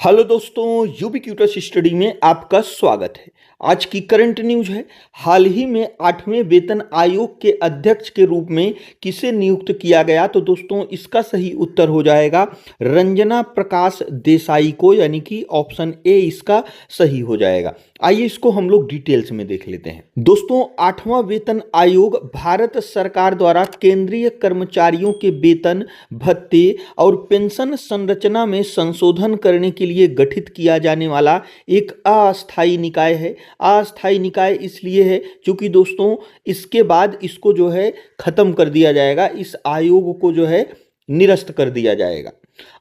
Hello दोस्तों, यूबीक्यूटस study में आपका स्वागत है। आज की करंट न्यूज है। हाल ही में 8वें वेतन आयोग के अध्यक्ष के रूप में किसे नियुक्त किया गया? तो दोस्तों इसका सही उत्तर हो जाएगा रंजना प्रकाश देसाई को, यानी कि ऑप्शन ए इसका सही हो जाएगा। आइए इसको हम लोग डिटेल्स में देख लेते हैं। दोस्तों 8वां वेतन आयोग भारत सरकार द्वारा केंद्रीय कर्मचारियों के वेतन, भत्ते और पेंशन संरचना में संशोधन करने के लिए गठित किया जाने वाला एक अस्थायी निकाय है। अस्थायी निकाय इसलिए है क्योंकि दोस्तों इसके बाद इसको जो है खत्म कर दिया जाएगा, इस आयोग को जो है निरस्त कर दिया जाएगा।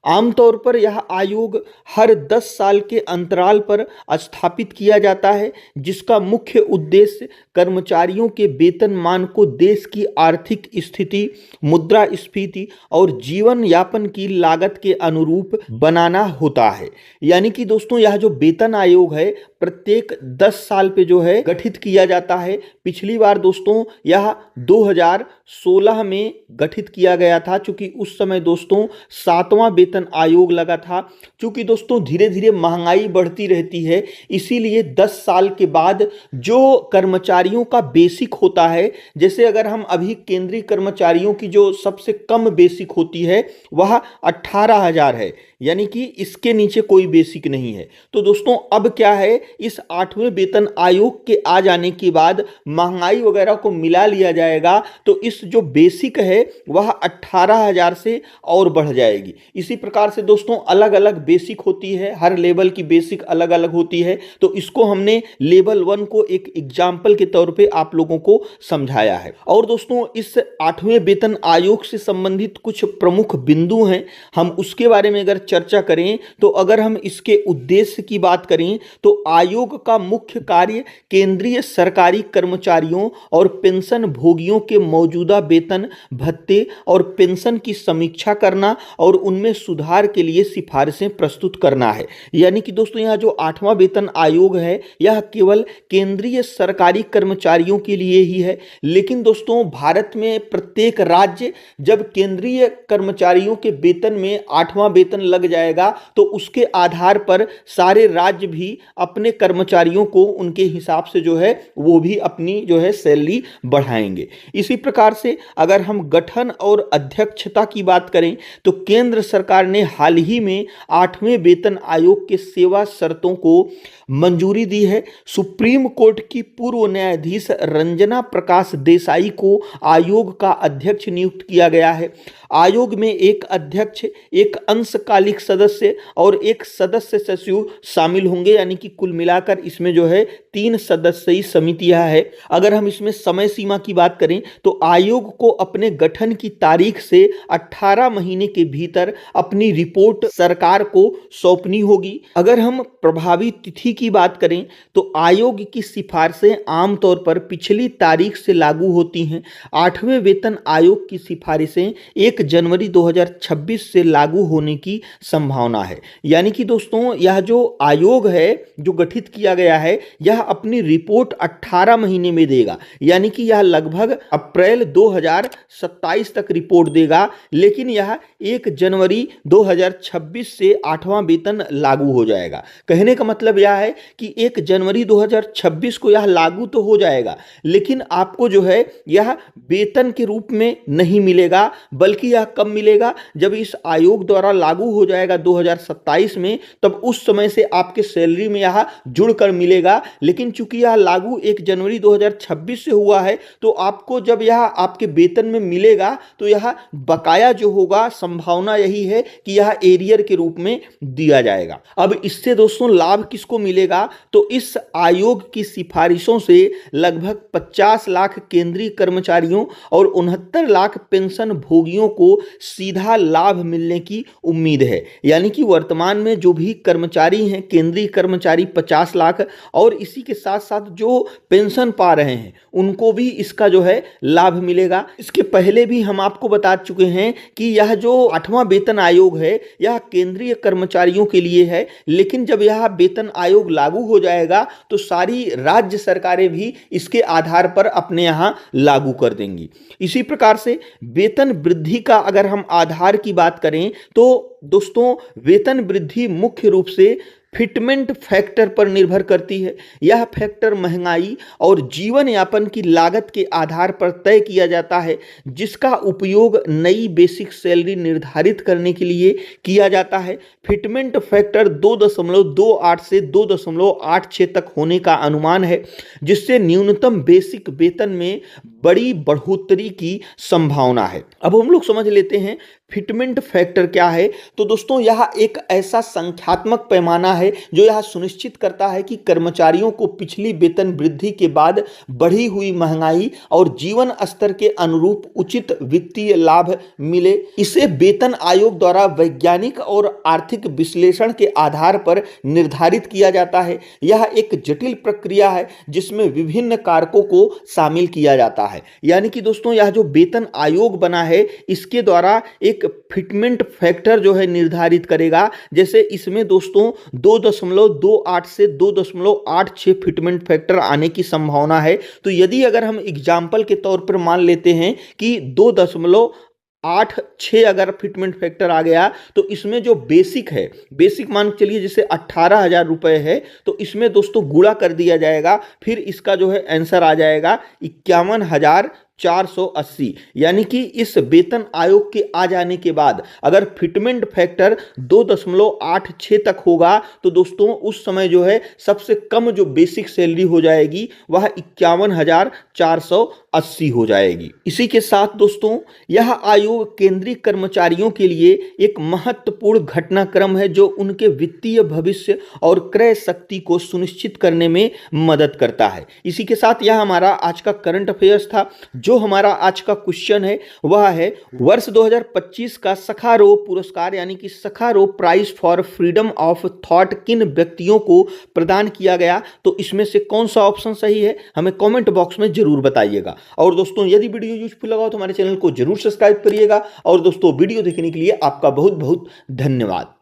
आमतौर पर यह आयोग हर 10 साल के अंतराल पर स्थापित किया जाता है, जिसका मुख्य उद्देश्य कर्मचारियों के वेतनमान को देश की आर्थिक स्थिति, मुद्रास्फीति और जीवन यापन की लागत के अनुरूप बनाना होता है। यानी कि दोस्तों यह जो वेतन आयोग है प्रत्येक 10 साल पे जो है गठित किया जाता है। पिछली बार दोस्तों यह 2016 में गठित किया गया था, चूंकि उस समय दोस्तों 7वां वेतन आयोग लगा था। चूंकि दोस्तों धीरे धीरे महंगाई बढ़ती रहती है, इसीलिए 10 साल के बाद जो कर्मचारियों का बेसिक होता है, जैसे अगर हम अभी केंद्रीय कर्मचारियों की जो सबसे कम बेसिक होती है वह 18,000 है, यानी कि इसके नीचे कोई बेसिक नहीं है। तो दोस्तों अब क्या है, इस 8वें वेतन आयोग के आ जाने के बाद महंगाई वगैरह को मिला लिया जाएगा, तो इस जो बेसिक है वह 18,000 से और बढ़ जाएगी। इसी प्रकार से दोस्तों अलग अलग बेसिक होती है, हर लेवल की बेसिक अलग अलग होती है। तो इसको हमने लेवल 1 को एक एग्जाम्पल के तौर पे आप लोगों को समझाया है। और दोस्तों इस 8वें वेतन आयोग से संबंधित कुछ प्रमुख बिंदु हैं, हम उसके बारे में अगर चर्चा करें तो अगर हम इसके उद्देश्य की बात करें तो आयोग का मुख्य कार्य केंद्रीय सरकारी कर्मचारियों और पेंशन भोगियों के मौजूदा वेतन, भत्ते और पेंशन की समीक्षा करना और उनमें सुधार के लिए सिफारिशें प्रस्तुत करना है। यानी कि दोस्तों यह जो 8वां वेतन आयोग है यह केवल केंद्रीय सरकारी कर्मचारियों के लिए ही है। लेकिन दोस्तों भारत में प्रत्येक राज्य जब केंद्रीय कर्मचारियों के वेतन में 8वां वेतन लग जाएगा तो उसके आधार पर सारे राज्य भी अपने कर्मचारियों को उनके हिसाब से जो है वो भी अपनी जो है सैलरी बढ़ाएंगे। इसी प्रकार से अगर हम गठन और अध्यक्षता की बात करें तो केंद्र सरकार ने हाल ही में 8वें वेतन आयोग के सेवा शर्तों को मंजूरी दी है। सुप्रीम कोर्ट की पूर्व न्यायाधीश रंजना प्रकाश देसाई को आयोग का अध्यक्ष नियुक्त किया गया है। आयोग में एक अध्यक्ष, एक अंशकालिक सदस्य और एक सदस्य सचिव शामिल होंगे, यानी कि कुल मिलाकर इसमें जो है 3 सदस्यीय समितियां है। अगर हम इसमें समय सीमा की बात करें तो आयोग को अपने गठन की तारीख से 18 महीने के भीतर अपनी रिपोर्ट सरकार को सौंपनी होगी। अगर हम प्रभावी तिथि की बात करें तो आयोग की सिफारिशें आमतौर पर पिछली तारीख से लागू होती हैं। 8वें वेतन आयोग की सिफारिशें 1 जनवरी 2026 से लागू होने की संभावना है। यानी कि दोस्तों यह जो आयोग है जो गठित किया गया है यह अपनी रिपोर्ट 18 महीने में देगा, यानी कि यह लगभग अप्रैल 2027 तक रिपोर्ट देगा। लेकिन यह 1 जनवरी 2026 से 8वां वेतन लागू हो जाएगा। कहने का मतलब यह है कि 1 जनवरी 2026 को यह लागू तो हो जाएगा, लेकिन आपको जो है यह वेतन के रूप में नहीं मिलेगा, बल्कि यह कब मिलेगा, जब इस आयोग द्वारा लागू हो जाएगा 2027 में, तब उस समय से आपके सैलरी में यह जुड़कर मिलेगा। लेकिन चूंकि यह लागू 1 जनवरी 2026 से हुआ है तो आपको जब यह आपके वेतन में मिलेगा तो यह बकाया जो होगा संभावना यही है कि यह एरियर के रूप में दिया जाएगा। अब इससे दोस्तों लाभ किसको मिलेगा, तो इस आयोग की सिफारिशों से लगभग 50 लाख केंद्रीय कर्मचारियों और 69 लाख पेंशन भोगियों को सीधा लाभ मिलने की उम्मीद है। यानी कि वर्तमान में जो भी कर्मचारी हैं केंद्रीय कर्मचारी 50 लाख, और इसी के साथ साथ जो पेंशन पा रहे हैं उनको भी इसका जो है लाभ मिलेगा। इसके पहले भी हम आपको बता चुके हैं कि यह जो 8वां वेतन आयोग है यह केंद्रीय कर्मचारियों के लिए है, लेकिन जब यह वेतन आयोग लागू हो जाएगा तो सारी राज्य सरकारें भी इसके आधार पर अपने यहां लागू कर देंगी। इसी प्रकार से वेतन वृद्धि का अगर हम आधार की बात करें तो दोस्तों वेतन वृद्धि मुख्य रूप से फिटमेंट फैक्टर पर निर्भर करती है। यह फैक्टर महंगाई और जीवन यापन की लागत के आधार पर तय किया जाता है, जिसका उपयोग नई बेसिक सैलरी निर्धारित करने के लिए किया जाता है। फिटमेंट फैक्टर 2.28 से 2.86 तक होने का अनुमान है, जिससे न्यूनतम बेसिक वेतन में बड़ी बढ़ोतरी की संभावना है। अब हम लोग समझ लेते हैं फिटमेंट फैक्टर क्या है। तो दोस्तों यह एक ऐसा संख्यात्मक पैमाना है जो यह सुनिश्चित करता है कि कर्मचारियों को पिछली वेतन वृद्धि के बाद बढ़ी हुई महंगाई और जीवन स्तर के अनुरूप उचित वित्तीय लाभ मिले। इसे वेतन आयोग द्वारा वैज्ञानिक और आर्थिक विश्लेषण के आधार पर निर्धारित किया जाता है। यह एक जटिल प्रक्रिया है जिसमें विभिन्न कारकों को शामिल किया जाता है। यानी कि दोस्तों यह जो वेतन आयोग बना है इसके द्वारा एक फिटमेंट फैक्टर जो है निर्धारित करेगा। जैसे इसमें दोस्तों 2.28 से 2.86 फिटमेंट फैक्टर आने की संभावना है। तो यदि अगर हम एग्जाम्पल के तौर पर मान लेते हैं कि 2.86 अगर फिटमेंट फैक्टर आ गया तो इसमें जो बेसिक है, बेसिक मान के चलिए जैसे 18,000 रुपए है, तो इसमें दोस्तों गुणा कर दिया जाएगा, फिर इसका जो है आंसर आ जाएगा 51,480। यानी कि इस वेतन आयोग के आ जाने के बाद अगर फिटमेंट फैक्टर 2.86 तक होगा तो दोस्तों उस समय जो है सबसे कम जो बेसिक सैलरी हो जाएगी वह 51,480 हो जाएगी। इसी के साथ दोस्तों यह आयोग केंद्रीय कर्मचारियों के लिए एक महत्वपूर्ण घटनाक्रम है जो उनके वित्तीय भविष्य और क्रय शक्ति को सुनिश्चित करने में मदद करता है। इसी के साथ यह हमारा आज का करंट अफेयर्स था। जो हमारा आज का क्वेश्चन है वह है वर्ष 2025 का सखारोव पुरस्कार यानी कि Sakharov prize for freedom of thought किन व्यक्तियों को प्रदान किया गया, तो इसमें से कौन सा ऑप्शन सही है हमें कमेंट बॉक्स में जरूर बताइएगा। और दोस्तों यदि वीडियो यूजफुल लगा हो तो हमारे चैनल को जरूर सब्सक्राइब करिएगा। और दोस्तों वीडियो देखने के लिए आपका बहुत बहुत धन्यवाद।